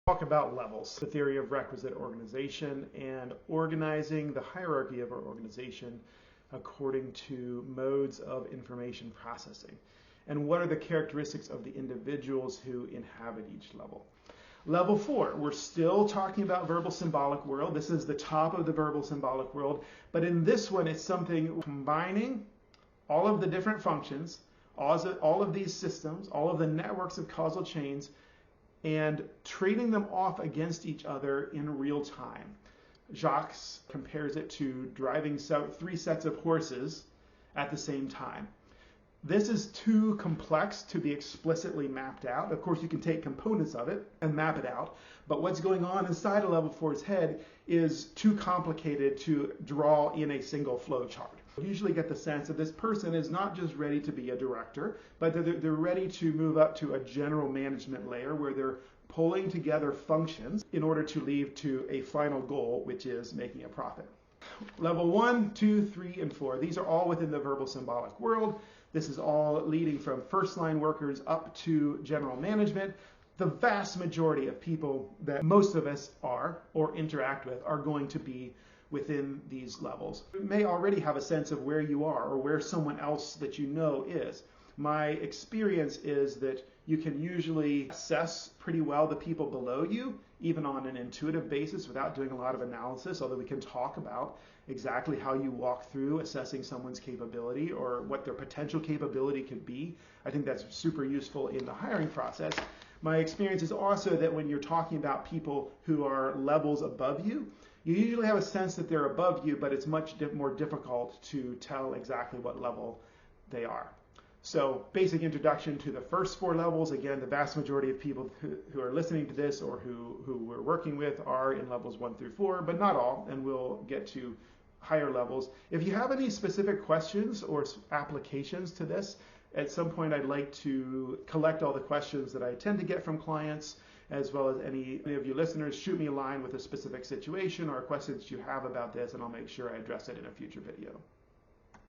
Talk about levels, the theory of requisite organization, and organizing the hierarchy of our organization according to modes of information processing. And what are the characteristics of the individuals who inhabit each level? Level 4, we're still talking about verbal symbolic world. This is the top of the verbal symbolic world, but in this one it's something combining all of the different functions, all of these systems, all of the networks of causal chains, and trading them off against each other in real time. Jacques compares it to driving 3 sets of horses at the same time. This is too complex to be explicitly mapped out. Of course, you can take components of it and map it out, but what's going on inside a level 4's head is too complicated to draw in a single flow chart. You usually get the sense that this person is not just ready to be a director, but they're ready to move up to a general management layer where they're pulling together functions in order to lead to a final goal, which is making a profit. Level 1, 2, 3, and 4. These are all within the verbal symbolic world. This is all leading from first line workers up to general management. The vast majority of people that most of us are or interact with are going to be within these levels. You may already have a sense of where you are or where someone else that you know is. My experience is that you can usually assess pretty well the people below you, even on an intuitive basis without doing a lot of analysis, although we can talk about exactly how you walk through assessing someone's capability or what their potential capability could be. I think that's super useful in the hiring process. My experience is also that when you're talking about people who are levels above you, you usually have a sense that they're above you, but it's much more difficult to tell exactly what level they are. So basic introduction to the first 4 levels. Again, the vast majority of people who are listening to this or who we're working with are in levels 1 through 4, but not all, and we'll get to higher levels. If you have any specific questions or applications to this, at some point I'd like to collect all the questions that I tend to get from clients, as well as any of you listeners. Shoot me a line with a specific situation or a question that you have about this, and I'll make sure I address it in a future video.